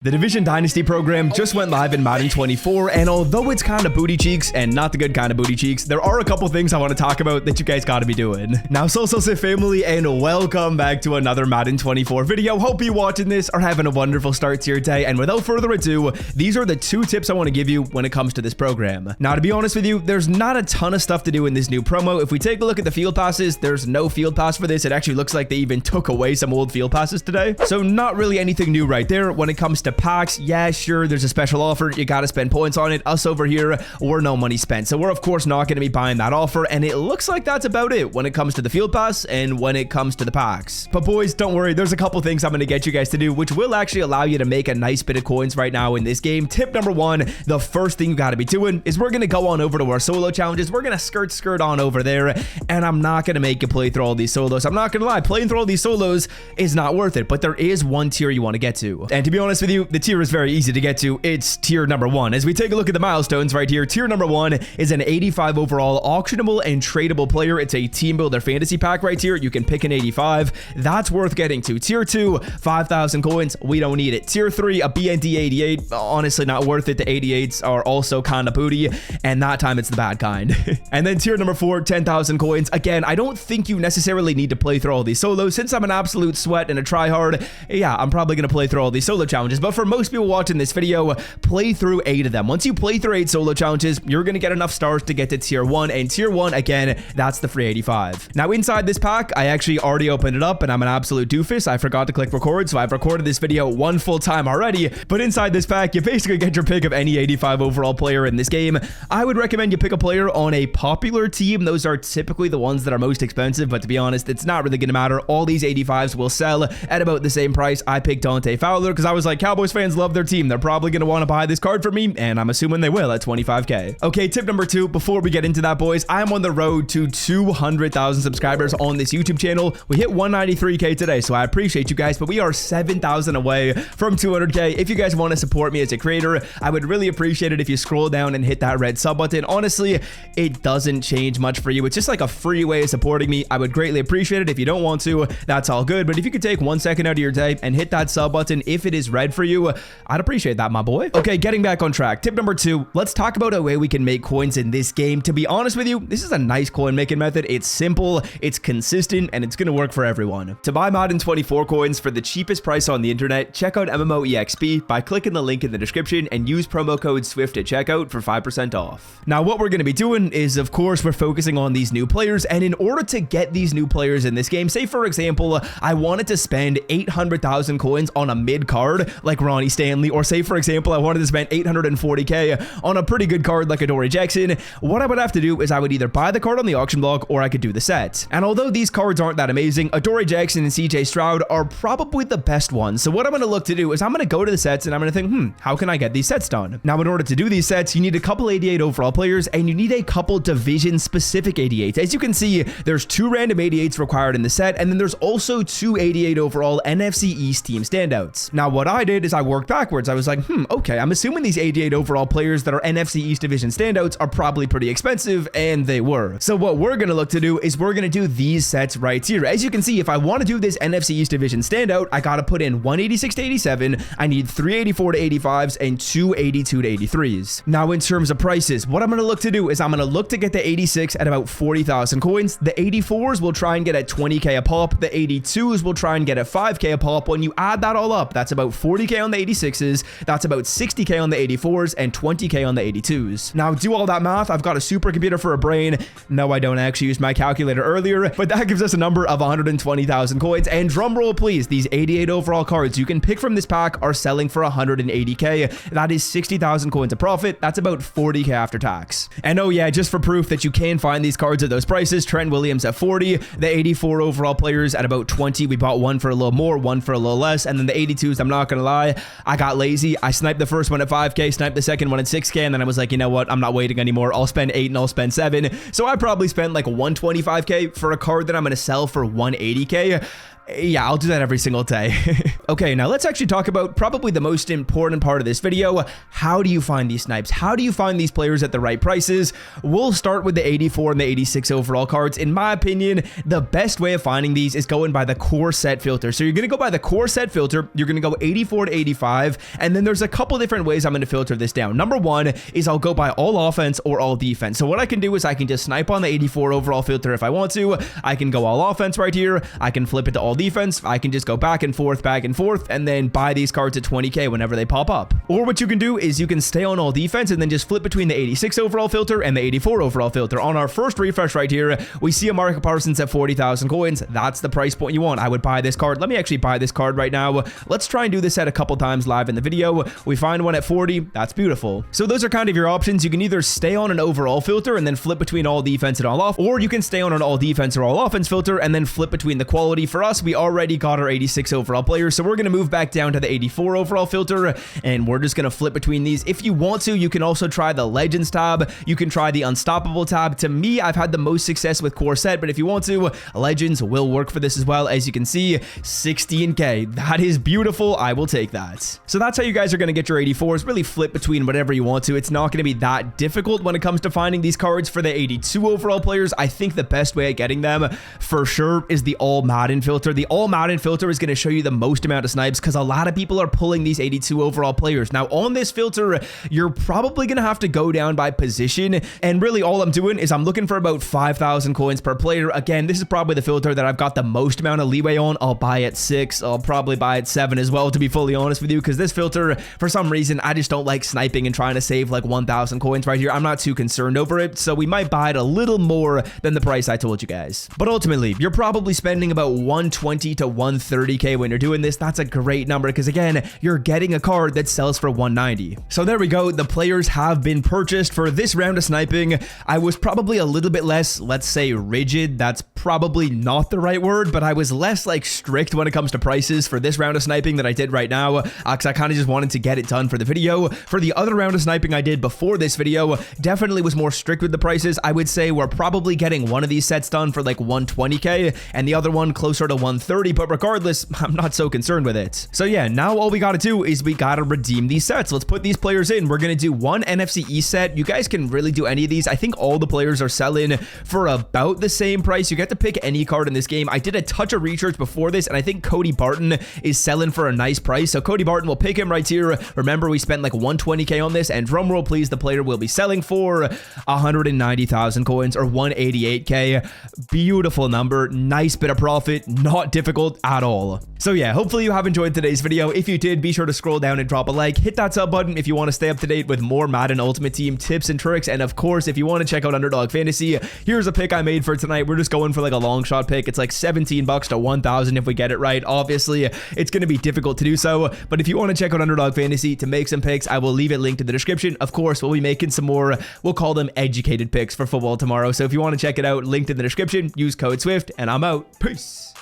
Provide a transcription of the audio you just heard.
The Division Dynasty program just went live in Madden 24, and although it's kind of booty cheeks and not the good kind of booty cheeks, there are a couple things I want to talk about that you guys got to be doing. Now, say family, and welcome back to another Madden 24 video. Hope you watching this are having a wonderful start to your day, and without further ado, these are the two tips I want to give you when it comes to this program. Now, to be honest with you, there's not a ton of stuff to do in this new promo. If we take a look at the field passes, there's no field pass for this. It actually looks like they even took away some old field passes today. So not really anything new right there. When it comes to packs, yeah, sure, there's a special offer. You got to spend points on it. Us over here, we're no money spent. So we're, of course, not going to be buying that offer. And it looks like that's about it when it comes to the field pass and when it comes to the packs. But boys, don't worry. There's a couple things I'm going to get you guys to do, which will actually allow you to make a nice bit of coins right now in this game. Tip number one, the first thing you got to be doing is we're going to go on over to our solo challenges. We're going to skirt on over there. And I'm not going to make you play through all these solos. I'm not going to lie. Playing through all these solos is not worth it. But there is one tier you want to get to. And to be honest with you, the tier is very easy to get to. It's tier number one. As we take a look at the milestones right here, tier number one is an 85 overall auctionable and tradable player. It's a team builder fantasy pack right here. You can pick an 85. That's worth getting to. Tier two, 5,000 coins. We don't need it. Tier three, a BND 88. Honestly, not worth it. The 88s are also kind of booty, and that time it's the bad kind. And then tier number four, 10,000 coins. Again, I don't think you necessarily need to play through all these solos. Since I'm an absolute sweat and a tryhard, yeah, I'm probably going to play through all these solo challenges. But for most people watching this video, play through 8 of them. Once you play through 8 solo challenges, you're going to get enough stars to get to tier 1, and tier 1, again, that's the free 85. Now, inside this pack, I actually already opened it up, and I'm an absolute doofus. I forgot to click record, so I've recorded this video one full time already, but inside this pack, you basically get your pick of any 85 overall player in this game. I would recommend you pick a player on a popular team. Those are typically the ones that are most expensive, but to be honest, it's not really going to matter. All these 85s will sell at about the same price. I picked Dante Fowler because I was like, Cowboys fans love their team. They're probably going to want to buy this card for me, and I'm assuming they will at 25k. Okay, tip number two, before we get into that, boys, I'm on the road to 200,000 subscribers on this YouTube channel. We hit 193k today, so I appreciate you guys, but we are 7,000 away from 200k. If you guys want to support me as a creator, I would really appreciate it if you scroll down and hit that red sub button. Honestly, it doesn't change much for you. It's just like a free way of supporting me. I would greatly appreciate it. If you don't want to, that's all good, but if you could take 1 second out of your day and hit that sub button if it is red for you, I'd appreciate that, my boy. Okay, getting back on track. Tip number two, let's talk about a way we can make coins in this game. To be honest with you, this is a nice coin making method. It's simple, it's consistent, and it's going to work for everyone. To buy Madden 24 coins for the cheapest price on the internet, check out MMOEXP by clicking the link in the description and use promo code SWIFT at checkout for 5% off. Now, what we're going to be doing is, of course, we're focusing on these new players, and in order to get these new players in this game, say for example, I wanted to spend 800,000 coins on a mid card like Ronnie Stanley, or say for example, I wanted to spend 840k on a pretty good card like Adoree Jackson, what I would have to do is I would either buy the card on the auction block or I could do the set. And although these cards aren't that amazing, Adoree Jackson and CJ Stroud are probably the best ones. So what I'm going to look to do is I'm going to go to the sets and I'm going to think, how can I get these sets done? Now, in order to do these sets, you need a couple 88 overall players and you need a couple division specific 88s. As you can see, there's 2 random 88s required in the set, and then there's also 2 88 overall NFC East team standouts. Now, what I did is I worked backwards. I was like, okay, I'm assuming these 88 overall players that are NFC East division standouts are probably pretty expensive, and they were. So what we're going to look to do is we're going to do these sets right here. As you can see, if I want to do this NFC East division standout, I got to put in 186 to 87. I need 384 to 85s and 282 to 83s. Now, in terms of prices, what I'm going to look to do is I'm going to look to get the 86 at about 40,000 coins. The 84s will try and get at 20k a pop. The 82s will try and get at 5k a pop. When you add that all up, that's about 40k on the 86s. That's about 60k on the 84s and 20k on the 82s. Now, do all that math. I've got a supercomputer for a brain. No, I don't actually use my calculator earlier, but that gives us a number of 120,000 coins. And drum roll, please. These 88 overall cards you can pick from this pack are selling for 180k. That is 60,000 coins of profit. That's about 40k after tax. And oh yeah, just for proof that you can find these cards at those prices, Trent Williams at 40, the 84 overall players at about 20. We bought one for a little more, one for a little less, and then the 82s, I'm not gonna lie, I got lazy. I sniped the first one at 5k, sniped the second one at 6k, and then I was like, you know what, I'm not waiting anymore. I'll spend 8 and I'll spend 7. So I probably spent like 125k for a card that I'm gonna sell for 180k. Yeah, I'll do that every single day. Okay, now let's actually talk about probably the most important part of this video. How do you find these snipes? How do you find these players at the right prices? We'll start with the 84 and the 86 overall cards. In my opinion, the best way of finding these is going by the core set filter. So you're going to go by the core set filter. You're going to go 84 to 85. And then there's a couple different ways I'm going to filter this down. Number one is I'll go by all offense or all defense. So what I can do is I can just snipe on the 84 overall filter if I want to. I can go all offense right here. I can flip it to all defense. I can just go back and forth, and then buy these cards at 20k whenever they pop up. Or what you can do is you can stay on all defense and then just flip between the 86 overall filter and the 84 overall filter. On our first refresh right here, we see a Mark Parsons at 40,000 coins. That's the price point you want. I would buy this card. Let me actually buy this card right now. Let's try and do this at a couple times live in the video. We find one at 40. That's beautiful. So those are kind of your options. You can either stay on an overall filter and then flip between all defense and all off, or you can stay on an all defense or all offense filter and then flip between the quality. For us, we already got our 86 overall players, so we're going to move back down to the 84 overall filter, and we're just going to flip between these. If you want to, you can also try the Legends tab. You can try the Unstoppable tab. To me, I've had the most success with core set, but if you want to, Legends will work for this as well. As you can see, 16k. That is beautiful. I will take that. So that's how you guys are going to get your 84s. Really flip between whatever you want to. It's not going to be that difficult when it comes to finding these cards. For the 82 overall players, I think the best way of getting them for sure is the all Madden filter. The all Madden filter is going to show you the most amount of snipes because a lot of people are pulling these 82 overall players. Now on this filter, you're probably going to have to go down by position, and really all I'm doing is I'm looking for about 5,000 coins per player. Again, this is probably the filter that I've got the most amount of leeway on. I'll buy at 6. I'll probably buy at 7 as well, to be fully honest with you, because this filter, for some reason, I just don't like sniping and trying to save like 1,000 coins right here. I'm not too concerned over it, so we might buy it a little more than the price I told you guys. But ultimately, you're probably spending about 120 to 130k when you're doing this. That's a great number because again, you're getting a card that sells for 190. So there we go. The players have been purchased. For this round of sniping, I was probably a little bit less, let's say, rigid. That's probably not the right word, but I was less like strict when it comes to prices for this round of sniping that I did right now, because I kind of just wanted to get it done for the video. For the other round of sniping I did before this video, definitely was more strict with the prices. I would say we're probably getting one of these sets done for like 120k and the other one closer to 130, but regardless, I'm not so concerned with it. So yeah, now all we got to do is we got to redeem these sets. Let's put these players in. We're going to do one NFC East set. You guys can really do any of these. I think all the players are selling for about the same price. You get to pick any card in this game. I did a touch of research before this, and I think Cody Barton is selling for a nice price. So Cody Barton, will pick him right here. Remember, we spent like 120k on this, and drumroll please, the player will be selling for 190,000 coins or 188k. Beautiful number. Nice bit of profit. Not difficult at all. So yeah, hopefully you have enjoyed today's video. If you did, be sure to scroll down and drop a like. Hit that sub button if you want to stay up to date with more Madden Ultimate Team tips and tricks. And of course, if you want to check out Underdog Fantasy, here's a pick I made for tonight. We're just going for like a long shot pick. It's like 17 bucks to 1,000 if we get it right. Obviously, it's going to be difficult to do so, but if you want to check out Underdog Fantasy to make some picks, I will leave it linked in the description. Of course, we'll be making some more, we'll call them educated picks for football tomorrow. So if you want to check it out, linked in the description, use code SWIFT, and I'm out. Peace.